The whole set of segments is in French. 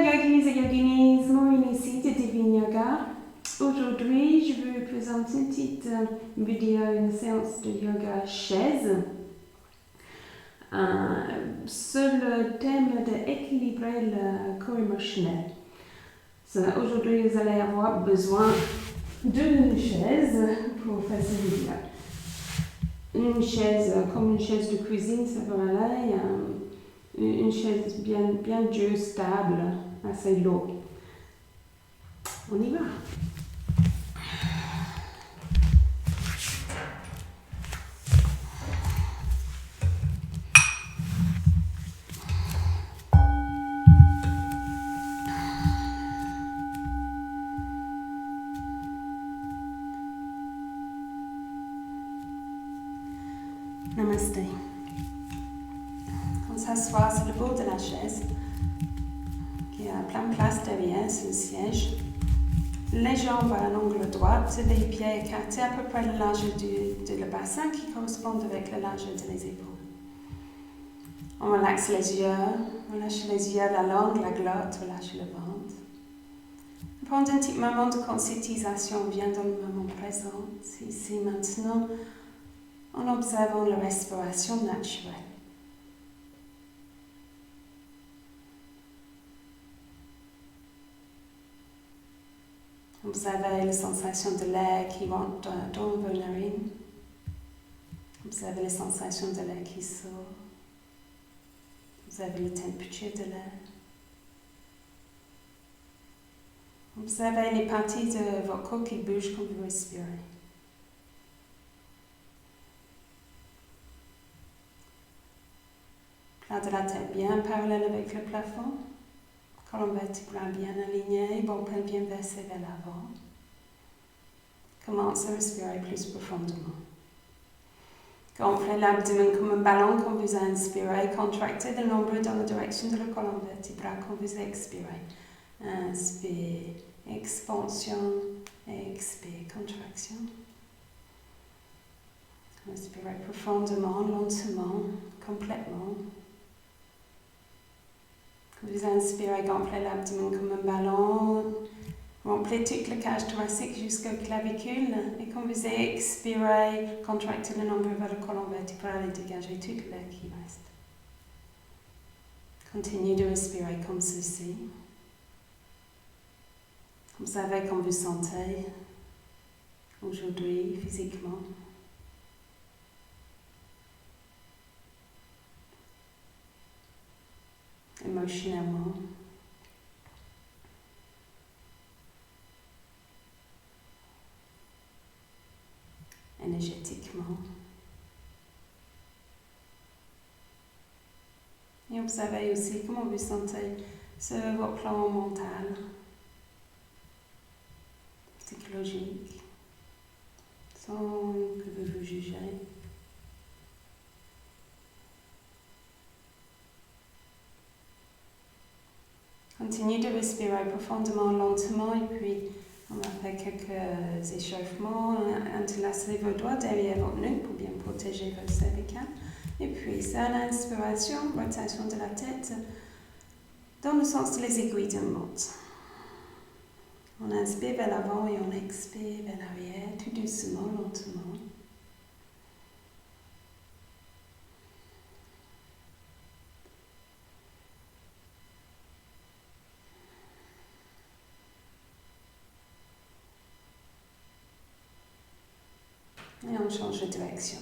yogis et yoginis, Maureen ici de Divine Yoga. Aujourd'hui, je vais vous présenter une petite vidéo, une séance de yoga chaise sur le thème d'équilibrer le corps émotionnel. Aujourd'hui, vous allez avoir besoin d'une chaise pour faire cette vidéo. Une chaise comme une chaise de cuisine, ça va aller. Une chaise bien dure, stable, assez lourde. On y va. Namasté. On s'assoit sur le bord de la chaise, qui a plein de place derrière, sur le siège. Les jambes à l'angle droit, les pieds écartés à peu près le large de le bassin qui correspond avec le large des épaules. On relaxe les yeux, on lâche les yeux, la langue, la glotte, on lâche le ventre. On prend un petit moment de conscientisation, on vient dans le moment présent, ici, maintenant, en observant la respiration naturelle. Observez les sensations de l'air qui rentre dans vos narines. Observez les sensations de l'air qui sort. Observez la température de l'air. Observez les parties de votre corps qui bougent quand vous respirez. Plat de la tête bien parallèle avec le plafond. Colonne vertébrale bien alignée, bon pelvien versé vers l'avant. Commence à respirer plus profondément. Gonflez l'abdomen comme un ballon quand vous inspirez. Contractez le nombril dans la direction de la colonne vertébrale quand vous expirez. Inspire, expansion, expire, contraction. Respirez profondément, lentement, complètement. Quand vous inspirez, gonflez l'abdomen comme un ballon. Remplissez toute la cage thoracique jusqu'au clavicule. Et quand vous expirez, contractez le nombril vers la colonne vertébrale et dégagez toute l'air qui reste. Continuez de respirer comme ceci. Observez comment vous sentez aujourd'hui, physiquement. Émotionnellement. Énergétiquement. Et observez aussi comment vous sentez sur votre plan mental, psychologique, sans que vous vous jugez. Continuez de respirer profondément, lentement, et puis on va faire quelques échauffements. Entrelacez vos doigts derrière votre nuque pour bien protéger votre cervical. Et puis, c'est à l'inspiration, rotation de la tête dans le sens des aiguilles d'une montre. On inspire vers l'avant et on expire vers l'arrière, tout doucement, lentement. Et on change de direction.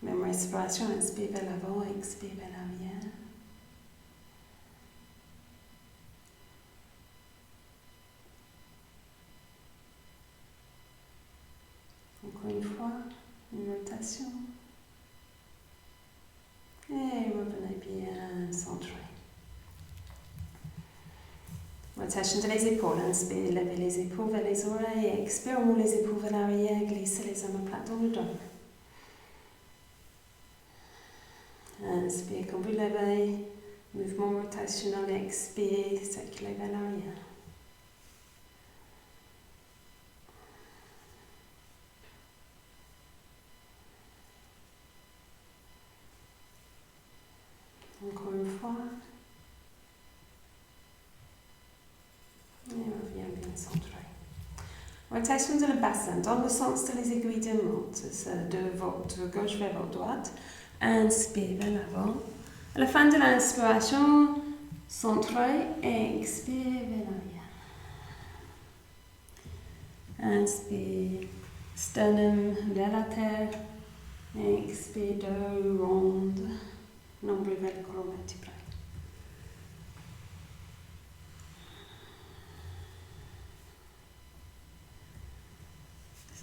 Même respiration, inspire vers l'avant, expire vers l'arrière. Encore une fois, une rotation. Et revenez bien centré. Rotation de les épaules. Inspire, levez les épaules vers les oreilles. Expire, on ouvre les épaules vers l'arrière. Glissez les omoplates plates dans le dos. Inspire, quand vous levez. Mouvement rotationnel. Expire, circulez vers l'arrière. Encore une fois. Rotation de le bassin dans le sens des aiguilles de montre, de votre gauche vers votre droite. Inspire vers l'avant. À la fin de l'inspiration, centrez et expire vers l'arrière. Inspire, sternum vers la terre. Et expire, dos ronde, nombril vers le colonne vertébrale.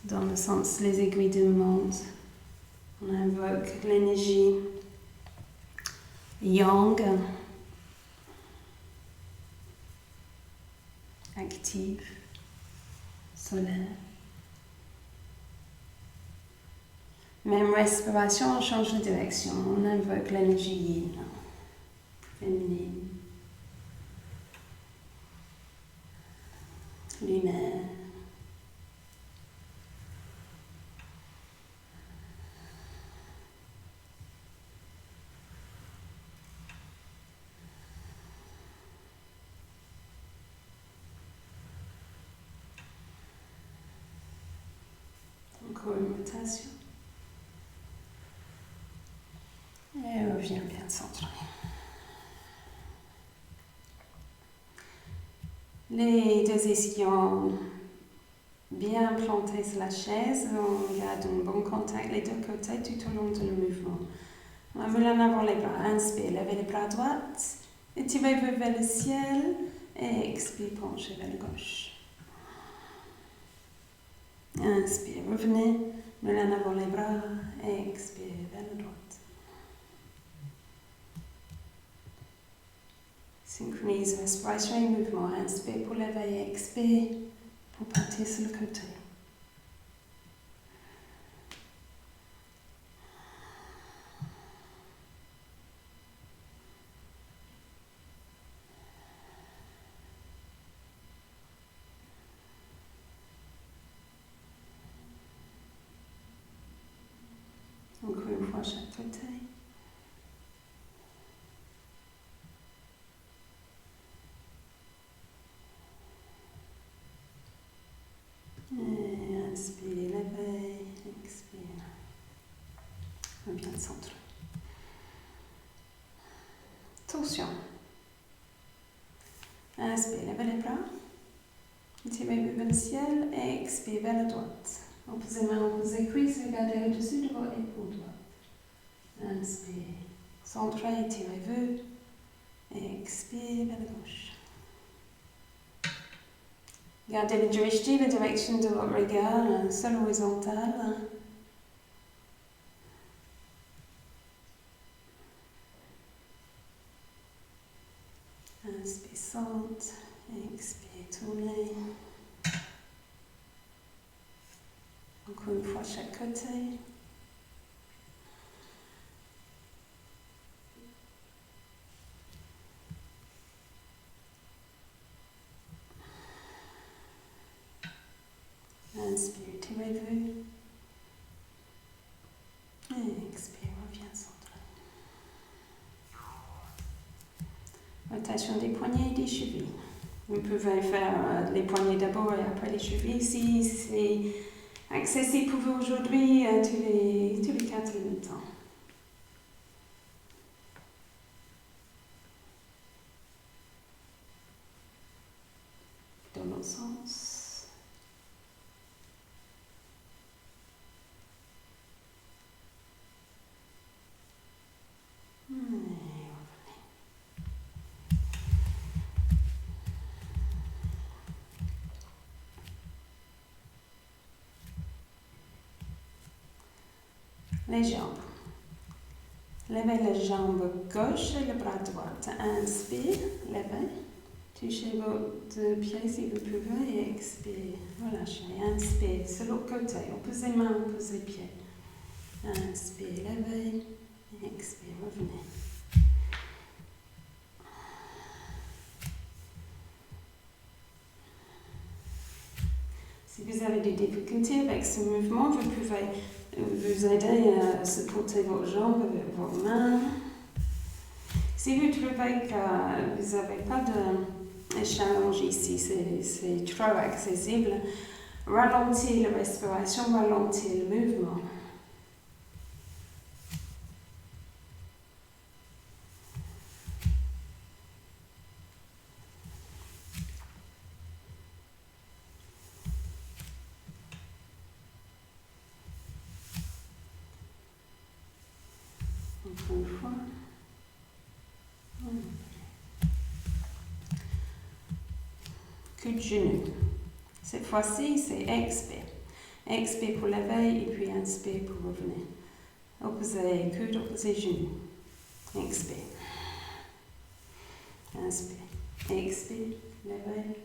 Dans le sens les aiguilles de montre, on invoque l'énergie yang, active, solaire. Même respiration, on change de direction, on invoque l'énergie yin, féminine, lunaire. Encore une rotation. Et reviens bien centré. Les deux ischions bien plantés sur la chaise, on garde un bon contact les deux côtés tout au long du mouvement. On met en avant les bras, inspire, levez les bras droits, étirez-vous vers le ciel et expire, penchez vers la gauche. Inspire, revenez, mettez en avant les bras et expire vers la droite. Synchronise respiration et mouvement. Inspire pour lever et expire pour partir sur le côté. Encore une fois chaque côté. Et inspire, levez, expire. Reviens centre. Torsion. Inspire, levez les bras. Tirez-vous vers le ciel et expire vers la droite. Opposez main, opposez cuisse, regardez au-dessus de votre épaule droite. Inspire, centrez, tirez-vous et expire vers la gauche. Gardez le drishti, la direction de votre regard, seul horizontal. Inspire, centre, expire, tournez. Encore une fois chaque côté. Inspire, tirez-vous. Et expire, reviens centré. Rotation des poignets et des chevilles. Vous pouvez faire les poignets d'abord et après les chevilles. Si c'est accessible pour vous aujourd'hui, tous les 4 en même temps. Dans l'autre sens. Les jambes. Levez la jambe gauche et le bras droit. Inspire, levez. Touchez vos deux pieds si vous pouvez et expire. Relâchez. Inspire sur l'autre côté. Opposez main, opposez pied. Inspire, levez. Expire, revenez. Si vous avez des difficultés avec ce mouvement, vous pouvez vous aider à supporter vos jambes avec vos mains. Si vous trouvez que vous n'avez pas d'échange ici, c'est trop accessible, Ralentir la respiration, ralentir le mouvement. Encore une fois. Cul de genou. Cette fois-ci, c'est expire. Expire pour l'éveil et puis inspire pour revenir. Opposé coude, opposé genou. Expire. Inspire. Expire. L'éveil.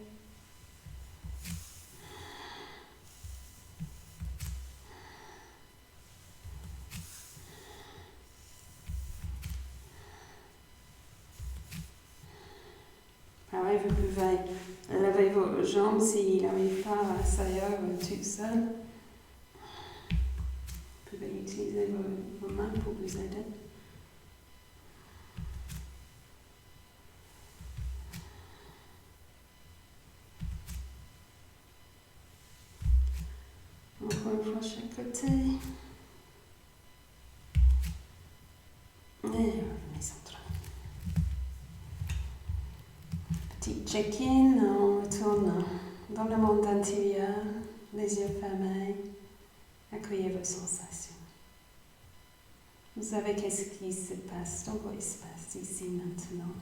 Pareil, vous pouvez lever vos jambes s'il n'arrive pas à s'ailleurs tout seul. Vous pouvez utiliser vos mains pour vous aider. Encore une fois, chaque côté. Et revenez centré. Petit check-in, on retourne dans le monde intérieur, les yeux fermés, accueillez vos sensations. Vous savez qu'est-ce qui se passe dans vos espaces ici maintenant.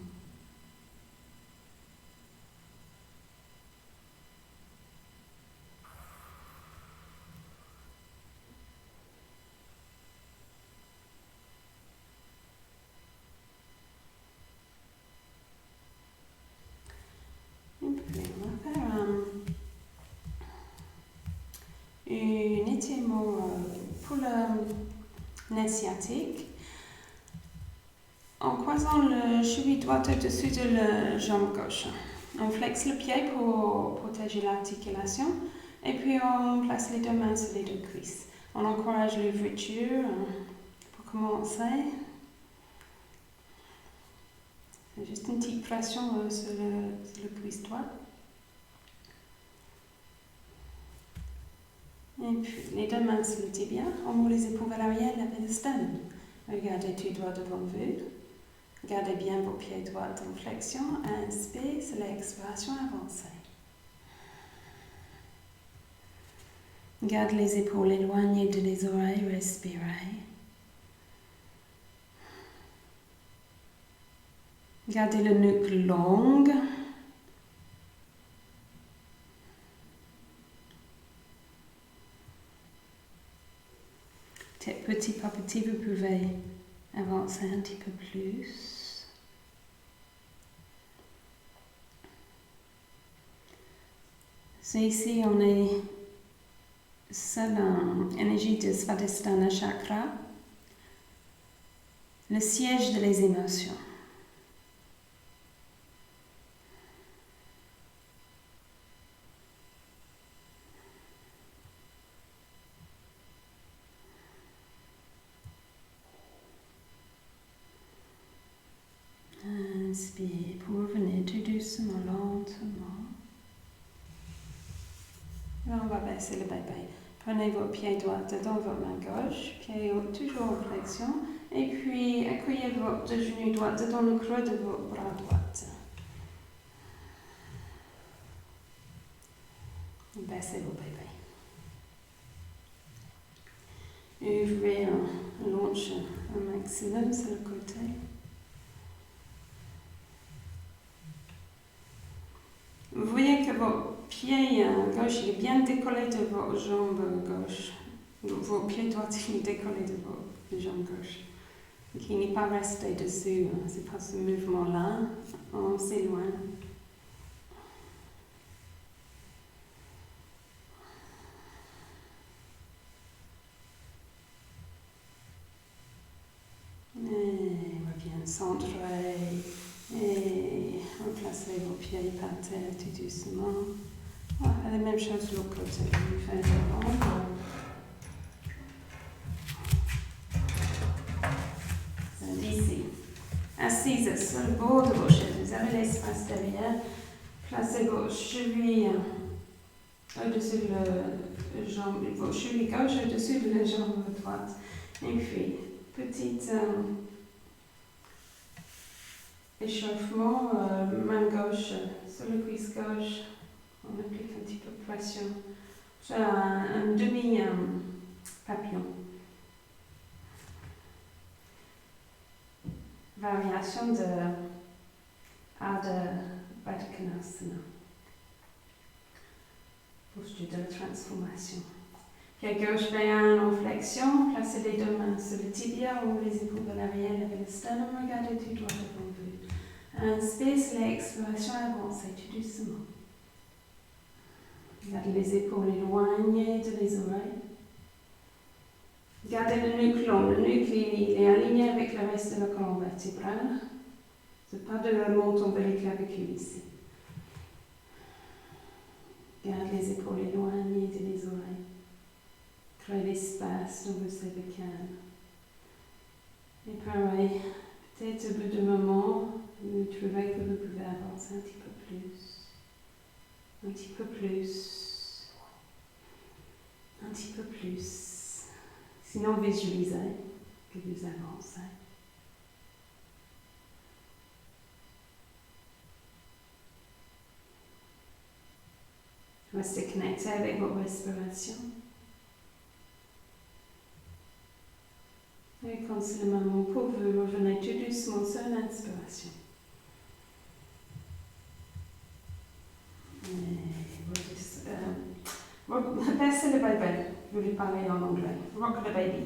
On va faire un étirement pour le nez sciatique en croisant le cheville droite au-dessus de la jambe gauche. On flexe le pied pour protéger l'articulation et puis on place les deux mains sur les deux cuisses. On encourage l'ouverture pour commencer. C'est juste une petite pression sur le cuisse droit. Et puis les deux mains sur le tibia, on ouvre les épaules vers l'arrière, levez le sternum. Regardez tout droit devant vous. Gardez bien vos pieds droits en flexion. Inspire, c'est l'expiration avancée. Gardez les épaules éloignées de les oreilles, respirez. Gardez le nuque longue. Petit à petit, vous pouvez avancer un petit peu plus. C'est ici, on est seul en énergie de Svadhisthana Chakra, le siège des émotions. Inspire pour revenir tout doucement, lentement. Là, on va baisser le bébé. Prenez vos pieds droits dans votre main gauche, pied toujours en flexion, et puis accueillez votre genou droit dans le creux de votre bras droit. Baissez vos bébés. Ouvrez un longe un maximum sur le côté. Vous voyez que votre pied gauche est bien décollé de votre jambe gauche. Votre pied droit est décollé de votre jambe gauche. Qui n'est pas resté dessus. C'est pas ce mouvement-là. On s'éloigne. Et reviens centré. Et replacez vos pieds par terre tout doucement. Voilà, la même chose de l'autre côté. Vous faites d'ici. Assise sur le bord de vos chaises. Vous avez l'espace derrière. Placez vos chevilles au-dessus de la jambe, vos chevilles gauche au-dessus de la jambe droite. Et puis, petite échauffement, main gauche sur le cuisse gauche, on applique un petit peu de pression. J'ai un demi-papillon. Variation de Ardha Baddha Konasana. Posture de la transformation. Pied gauche bien en flexion, placez les deux mains sur le tibia ou les épaules à l'arrière avec le sternum, regardez tout droit devant vous. Inspire, c'est l'expiration, avancez tout doucement. Gardez les épaules éloignées de les oreilles. Gardez le nuque long, le nuque il est aligné avec le reste de la colonne vertébrale. C'est pas de monter vers les clavicules ici. Gardez les épaules éloignées de les oreilles. Créez l'espace dans vos cervicales. Et pareil, peut-être au bout d'un moment, vous trouvez que vous pouvez avancer un petit peu plus. Un petit peu plus. Un petit peu plus. Sinon, visualisez que vous avancez. Restez connecté avec votre respiration. Et quand c'est le moment pour vous, revenez tout doucement sur l'inspiration. Baissez le bébé. Je vais parler en anglais. Rock the baby.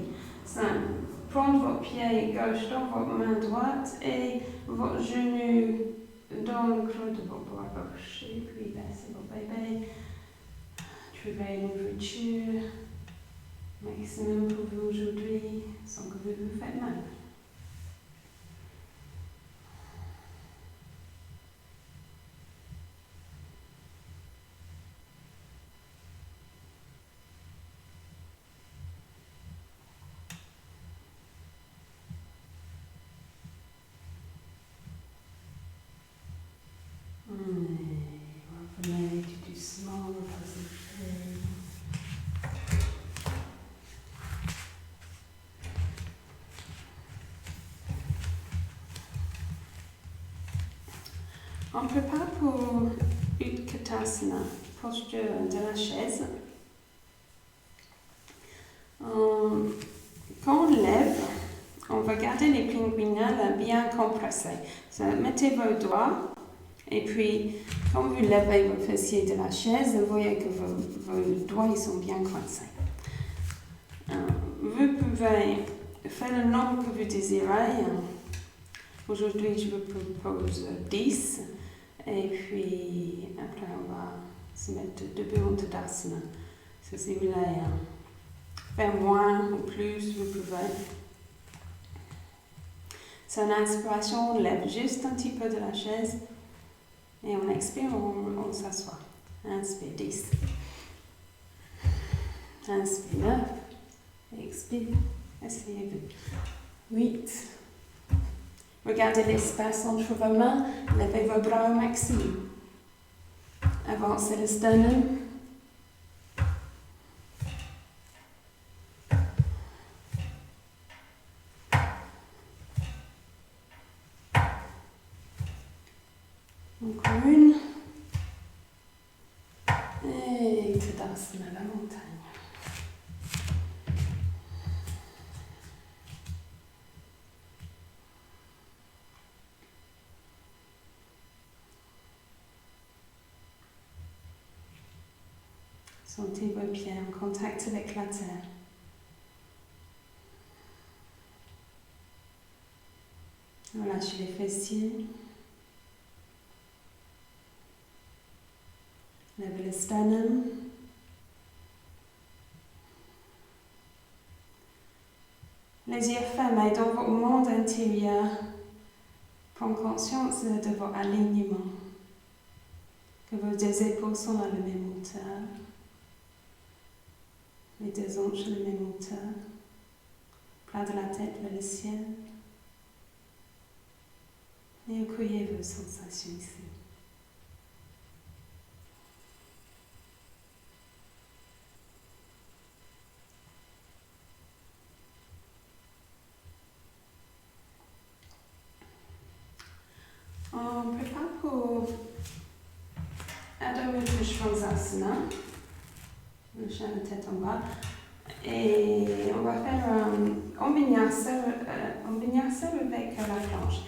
Prendre votre pied gauche dans votre main droite et votre genou dans le creux de votre bras gauche. Et puis baissez votre bébé. Trouvez l'ouverture maximum pour vous aujourd'hui sans que vous vous faites mal. Revenez tout doucement, reposez. On prépare pour Utkatasana, posture de la chaise. Quand on lève, on va garder les pinguinales bien compressés. Mettez vos doigts et puis quand vous levez vos fessiers de la chaise, vous voyez que vos doigts ils sont bien coincés. Vous pouvez faire le nombre que vous désirez. Aujourd'hui, je vous propose 10. Et puis, après, on va se mettre debout en Tadasana. Si vous voulez faire moins ou plus, vous pouvez. C'est une inspiration, on lève juste un petit peu de la chaise. Et on expire, on s'assoit. Inspire, 10. Inspire, 9. Expire, essayez-vous. 8. Regardez l'espace entre vos mains, levez vos bras au maximum. Avancez le sternum. Encore une. Et Tadasana, la montagne. Sentez vos pieds en contact avec la terre. Relâchez les fessiers. Levez le sternum. Les yeux fermés dans votre monde intérieur. Prends conscience de votre alignement. Que vos deux épaules sont à la même hauteur. Les deux hanches à la même hauteur. Plat de la tête vers le ciel. Et accueillez vos sensations ici. pour Adho Mudra Svanasana. Le chien de tête en bas. Et on va faire un vinyasa avec la planche.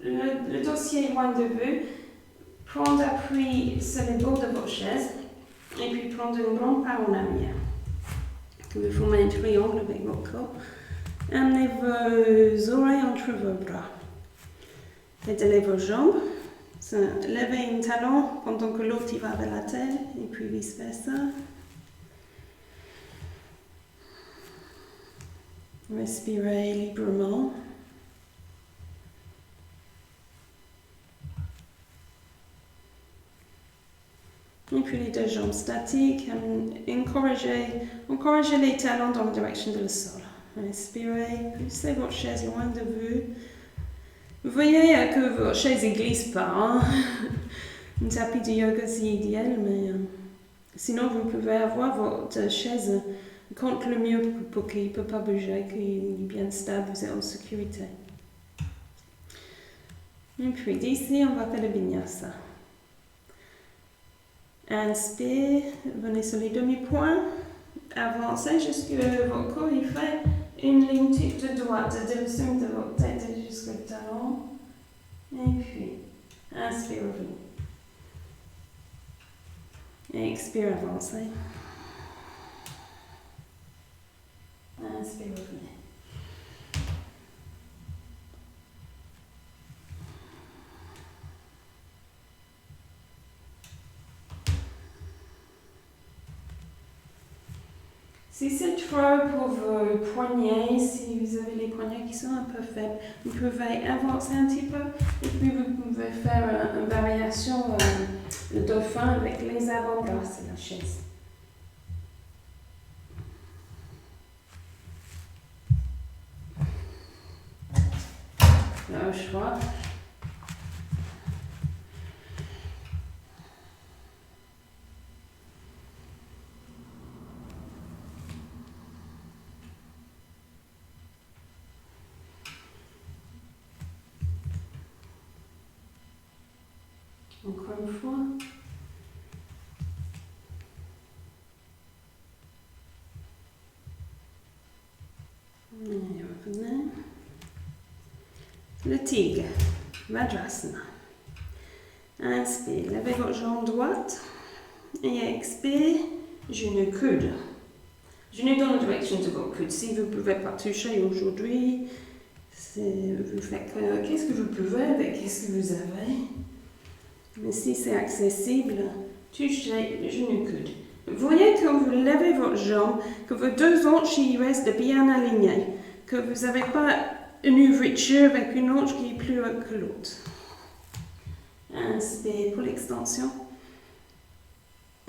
Le dossier est loin de vous. Prendre appui sur les bords de vos chaises et puis prendre une grande part en arrière. Que vous formez un triangle avec votre corps. Amenez vos oreilles entre vos bras. Pédalez vos jambes. Levez un talon pendant que l'autre va vers la tête et puis vice versa. Respirez librement. Et puis les deux jambes statiques. Encouragez les talons dans la direction du sol. Respirez, poussez votre chaise loin de vous. Vous voyez que votre chaise ne glisse pas. Hein? Un tapis de yoga c'est idéal, mais sinon vous pouvez avoir votre chaise contre le mur pour qu'il ne peut pas bouger, qu'il est bien stable, vous êtes en sécurité. Et puis d'ici, on va faire le vinyasa. Inspire, venez sur les demi-points, avancez jusqu'à votre corps, il fait une ligne toute droite de le sommet de votre tête jusqu'au talon. Et puis, inspire, revenez. Et expire, avancez. Inspire, revenez. Si c'est trop pour vos poignets, si vous avez les poignets qui sont un peu faibles, vous pouvez avancer un petit peu et puis vous pouvez faire une variation, le dauphin avec les avant-bras sur la chaise. Le choix. Encore une fois. Et revenez. Le tigre, Vajrasana. Inspire, levez votre jambe droite et expire, genou coude. Genou dans la direction de votre coude. Si vous ne pouvez pas toucher aujourd'hui, vous faites qu'est-ce que vous pouvez avec qu'est-ce que vous avez. Mais si c'est accessible, touchez le genou coude. Vous voyez quand vous levez votre jambe, que vos deux hanches restent bien alignées, que vous n'avez pas une ouverture avec une hanche qui est plus haute que l'autre. Inspire pour l'extension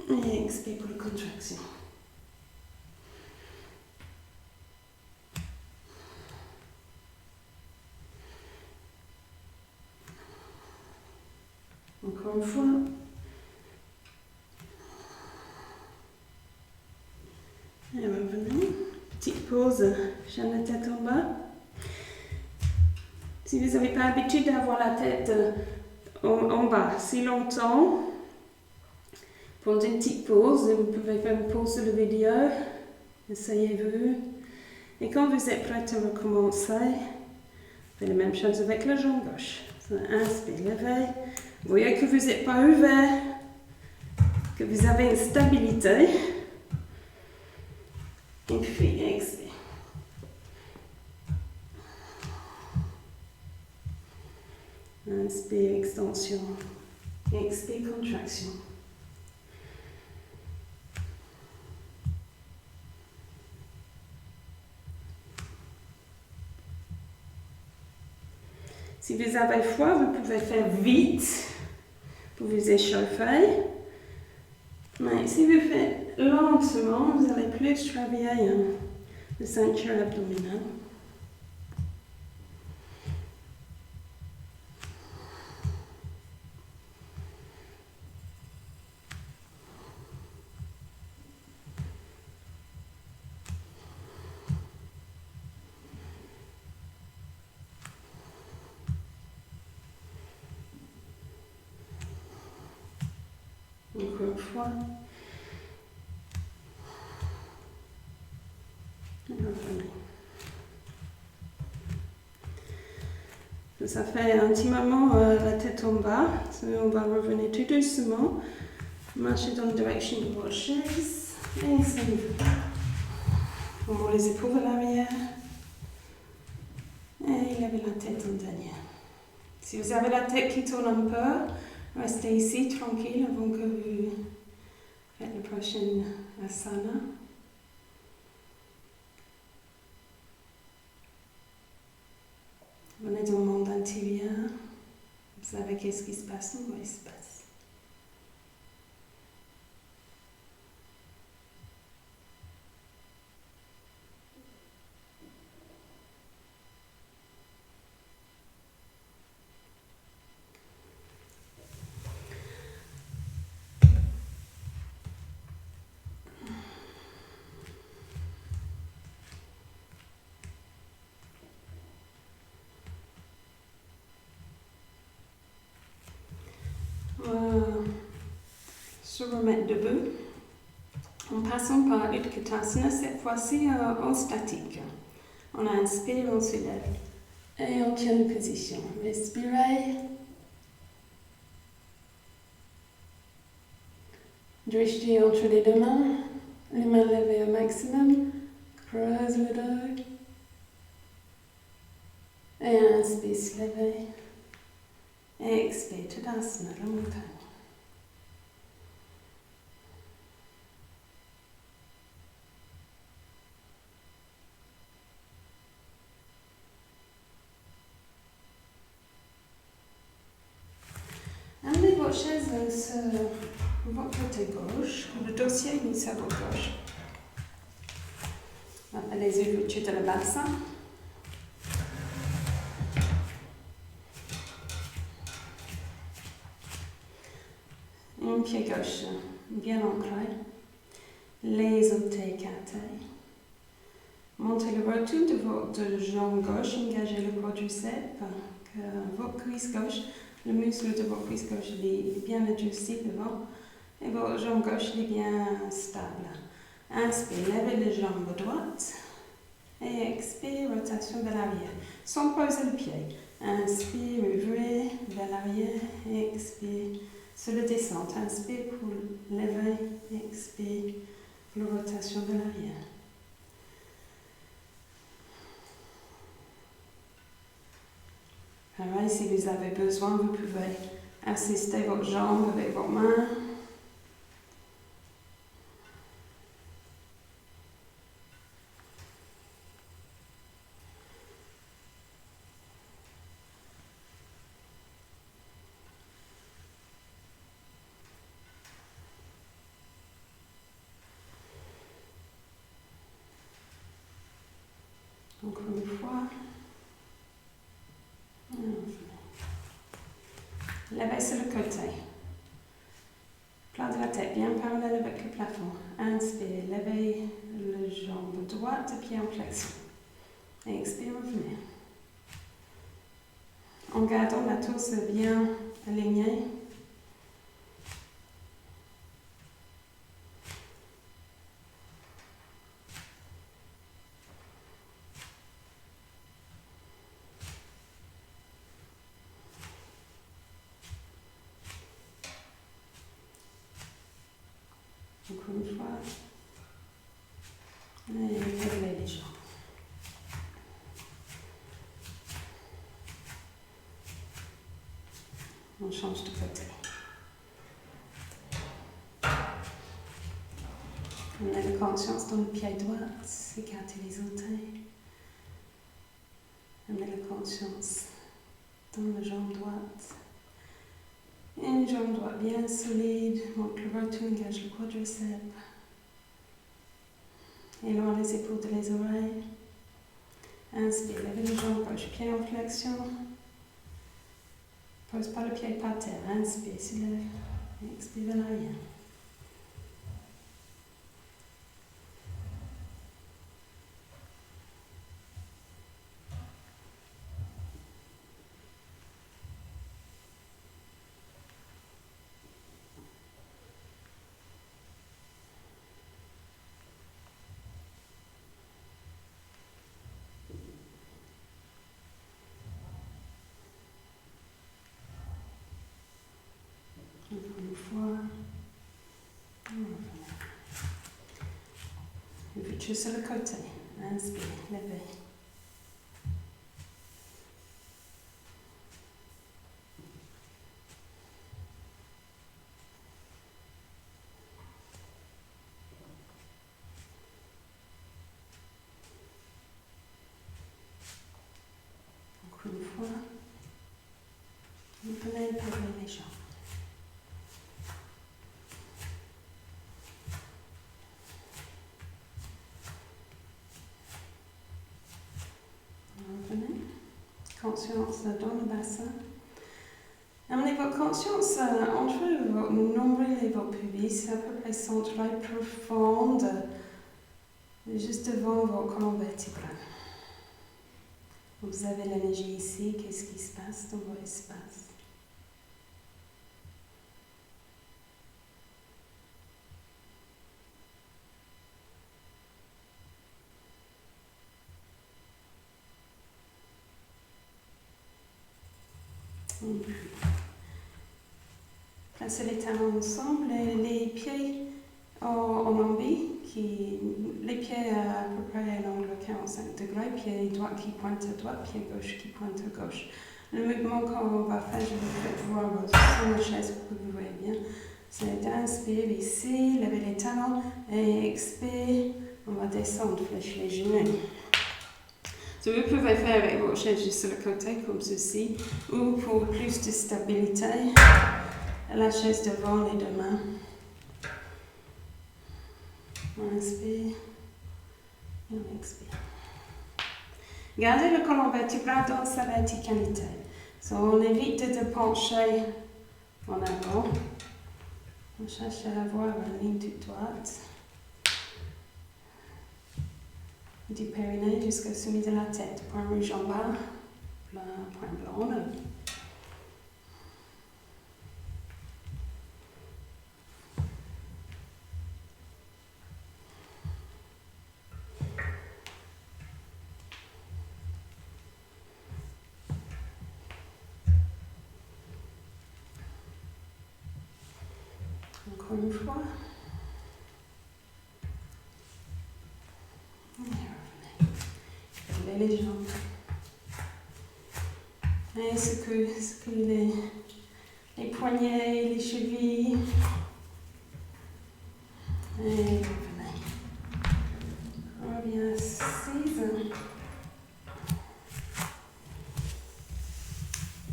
et expire pour la contraction. Encore une fois. Et revenez. Petite pause, chaîne de tête en bas. Si vous n'avez pas l'habitude d'avoir la tête en bas si longtemps, prenez une petite pause. Vous pouvez faire une pause sur la vidéo. Essayez-vous. Et quand vous êtes prêt à recommencer, faites la même chose avec la jambe gauche. Inspire, levez. Vous voyez que vous n'êtes pas ouvert, que vous avez une stabilité. Et puis, expire. Inspire, extension. Expire, contraction. Si vous avez froid, vous pouvez faire vite pour vous échauffer. Mais si vous faites lentement, vous allez plus travailler la ceinture abdominale. Encore une fois. Et revenez. Ça fait un petit moment la tête en bas. On va revenir tout doucement. Marcher dans la direction de votre chaise. Et ça y va. On met les épaules vers l'arrière. Et levez la tête en dernier. Si vous avez la tête qui tourne un peu, restez ici tranquille avant que vous faites le prochain asana. Venez dans le monde intérieur. Vous savez qu'est-ce qui se passe dans votre espace. Se remettre debout en passant par Utkatasana, cette fois-ci en statique. On inspire, on se lève et on tient une position. Respirez. Drishti entre les deux mains, les mains levées au maximum, creuse le dos et inspire, se lever et expire, Tadasana, la montagne. Amenez votre chaise sur votre côté gauche, le dossier est mis sur votre gauche. Les ouvertures de le bassin. Un pied gauche bien ancré, les orteils écartés. Montez le retour de votre jambe gauche, engagez le quadriceps, que votre cuisse gauche, le muscle de votre cuisse gauche est bien adjusté devant et votre jambe gauche est bien stable. Inspire, levez les jambes droites et expire, rotation vers l'arrière, sans poser le pied. Inspire, ouvrez vers l'arrière et expire. Sur le descente, inspire pour lever, expire pour la rotation vers l'arrière. Pareil, si vous avez besoin, vous pouvez assister votre jambe avec vos mains. Encore une fois. Levez sur le côté. Plat de la tête bien parallèle avec le plafond. Inspire, levez la jambe droite, pied en flexion. Et expire, revenez. En gardant la torse bien alignée. Encore une fois. Et levez les jambes. On change de côté. On a la conscience dans le pied droit, écarter les orteils. On a la conscience dans la jambe droite. Une jambe droite bien solide, monte le retour, engage le quadriceps. Éloigne les épaules de les oreilles. Inspire, levez les jambes gauche, pied en flexion. Pose pas le pied par terre, inspire, se lève. Expire vers l'arrière. juste sur le côté. Inspire, levez. Encore une fois. Vous venez lever les jambes. Revenez. Conscience dans le bassin. Amenez votre conscience entre votre nombril et votre pubis, à peu près centrale, profonde, juste devant votre colonne vertébrale. Vous avez l'énergie ici, qu'est-ce qui se passe dans votre espace? Placez les talons ensemble, les pieds en envie, les pieds à peu près à l'angle 45 degrés, pied droit qui pointe à droite, pied gauche qui pointe à gauche. Le mouvement qu'on va faire, je vous fais voir sur la chaise pour que vous voyez bien. C'est d'inspire ici, lever les talons et expire, on va descendre, flèche les genoux. So, vous pouvez faire avec votre chaise juste sur le côté comme ceci, ou pour plus de stabilité, la chaise devant les deux mains. On inspire et on expire. Gardez le colonne vertébrale dans sa verticalité. So, on évite de pencher en avant. On cherche à avoir une ligne toute droite. Du périnée jusqu'au sommet de la tête. Point rouge en bas, point blanc en haut. Encore une fois. Levez les jambes. Et secouez les poignets, les chevilles. Et revenez. Reviens assise.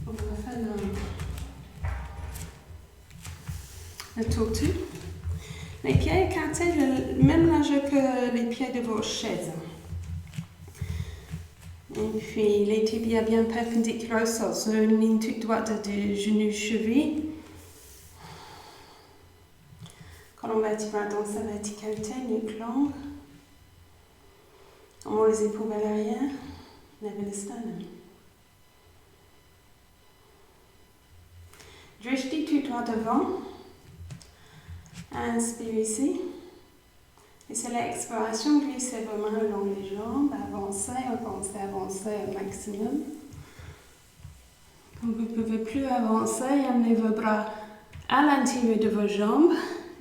On va faire le tortue. Les pieds écartés le même largeur que les pieds de votre chaise. Et puis les tibias bien perpendiculaires sur une ligne toute droite de genou-cheville. Colonne vertébrale dans sa verticalité, nuque longue. On monte les épaules vers l'arrière, levez le sternum. Drishti tout droit devant. Inspire ici. Et c'est l'expiration, glissez vos mains le long des jambes, avancez au maximum. Quand vous ne pouvez plus avancer, amenez vos bras à l'intérieur de vos jambes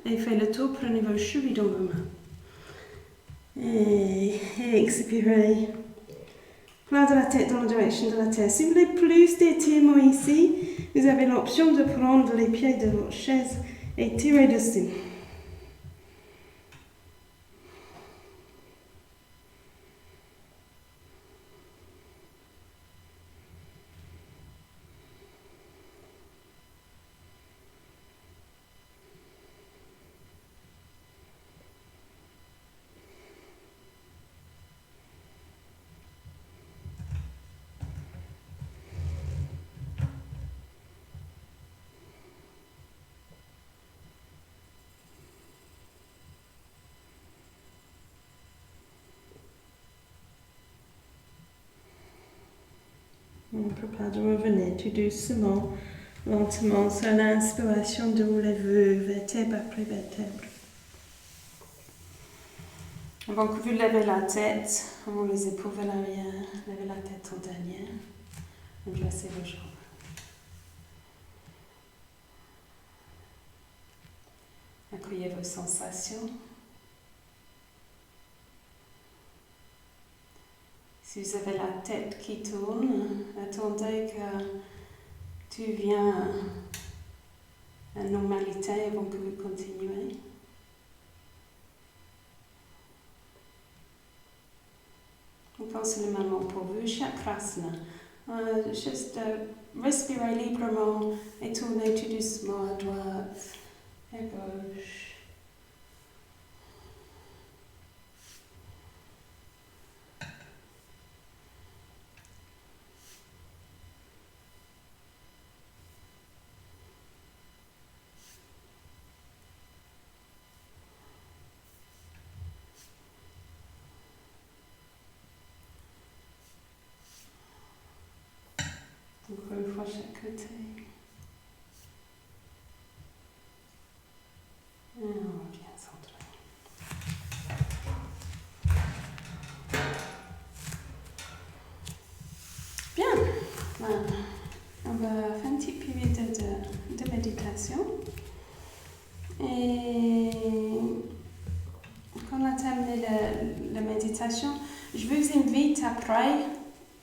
et faites le tour, prenez vos chevilles dans vos mains. Et expirez. Plat de la tête dans la direction de la terre. Si vous voulez plus d'étirement ici, vous avez l'option de prendre les pieds de votre chaise et tirer dessus. On prépare de revenir tout doucement, lentement, sur l'inspiration de rouler vertèbre après vertèbre. Avant que vous levez la tête, on monte les épaules vers l'arrière, levez la tête en dernière, redressez vos jambes. Accueillez vos sensations. Si vous avez la tête qui tourne, attendez que tu viens à la normalité avant que vous continuez. Encore c'est le moment pour vous, chakrasana. Juste respirer librement et tourner tout doucement à droite et à gauche. Encore une fois chaque côté. Et on revient centrer. Bien, voilà. On va faire une petite période de méditation. Et quand on a terminé la méditation, je vous invite après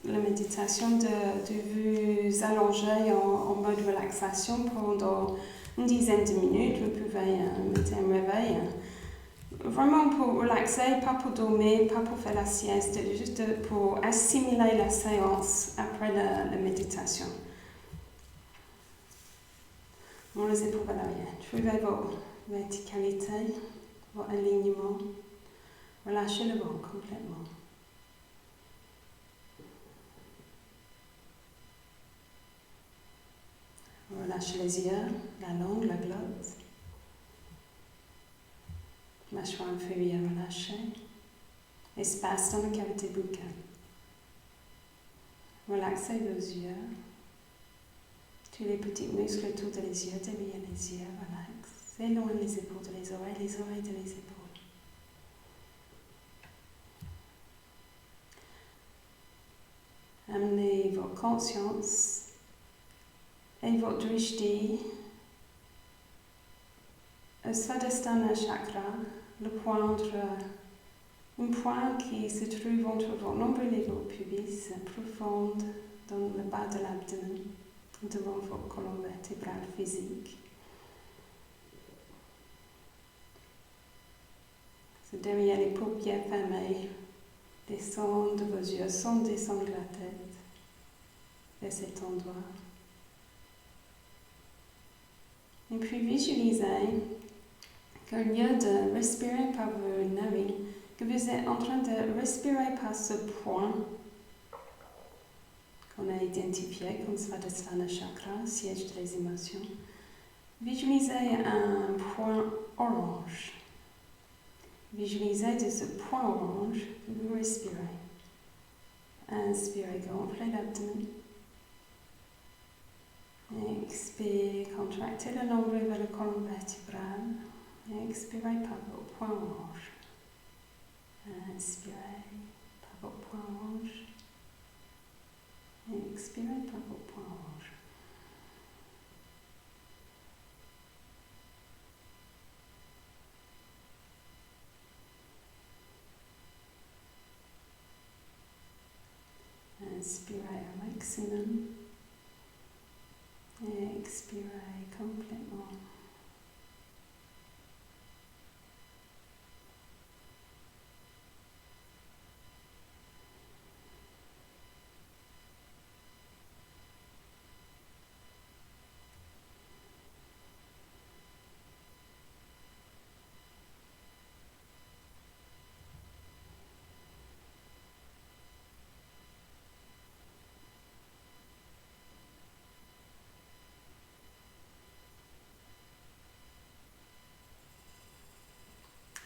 la méditation de vous allonger en mode relaxation pendant une dizaine de minutes. Vous pouvez mettre un réveil. Vraiment pour relaxer, pas pour dormir, pas pour faire la sieste, juste pour assimiler la séance après la méditation. On les épaules à l'arrière. Trouvez vos verticalités, vos alignements. Relâchez le ventre complètement. Relâchez les yeux, la langue, la glotte. Mâchoire inférieure relâchée. Espace dans la cavité buccale. Relaxez vos yeux. Tous les petits muscles autour des yeux, derrière les yeux, relax. Éloignez les épaules de les oreilles de les épaules. Amenez votre conscience et votre drishti au Svadhisthana chakra, le point un point qui se trouve entre votre nombril et votre pubis, profond dans le bas de l'abdomen, devant votre colonne vertébrale physique. C'est derrière les paupières fermées, descendre vos yeux sans descendre la tête vers cet endroit. Et puis visualisez qu'au lieu de respirer par vos narines, que vous êtes en train de respirer par ce point qu'on a identifié comme Svadhisthana chakra, siège des émotions. Visualisez un point orange. Visualisez de ce point orange que vous respirez. Inspirez, gonflez l'abdomen. Expirez, contractez le nombril vers la colonne vertébrale. Et expirez par votre point orange. Inspirez par votre point orange. Et expirez par votre point orange. Inspirez au maximum. Et expirez complètement.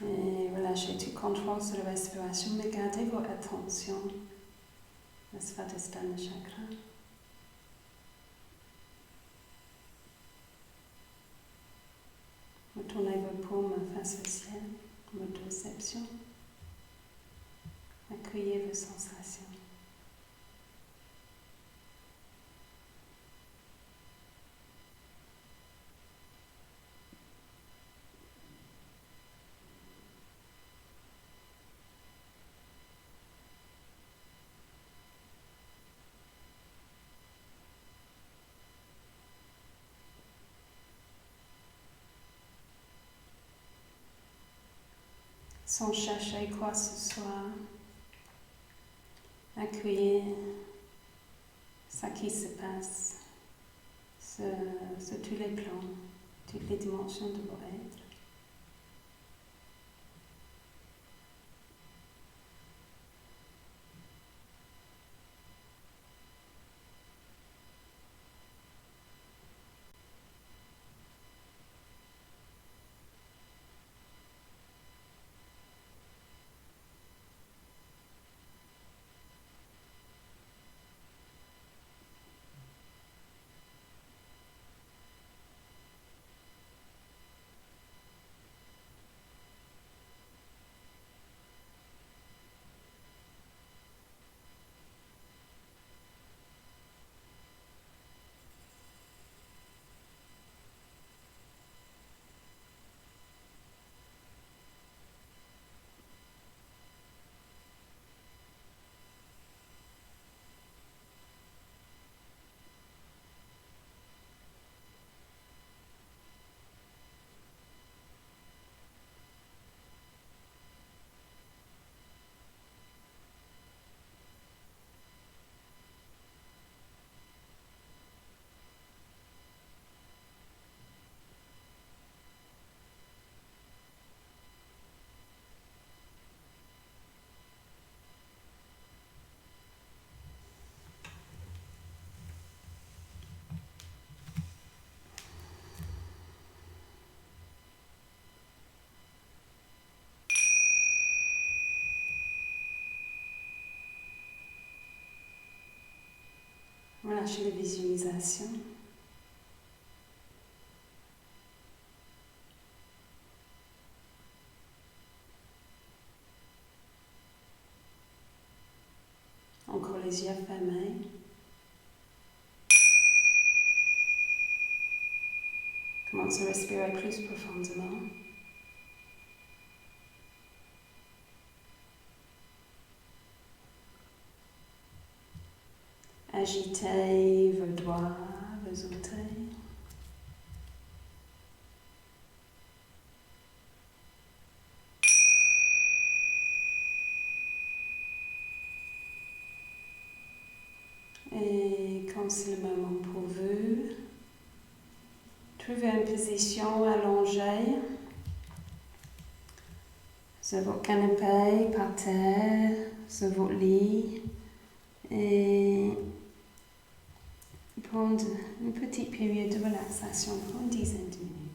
Et relâchez tout contrôle sur la respiration, mais gardez votre attention à Svadhisthana chakra. Retournez vos paumes face au ciel, mode de réception. Accueillez vos sensations. sans chercher quoi que ce soit. Accueillir ce qui se passe sur tous les plans, toutes les dimensions de votre être. Relâchez les visualisations. Encore les yeux fermés. Commencez à respirer plus profondément. Agitez vos doigts, vos orteils. Et quand c'est le moment pour vous, trouvez une position allongée sur votre canapé, par terre, sur votre lit. Et prendre une petite période de relaxation pour une dizaine de minutes.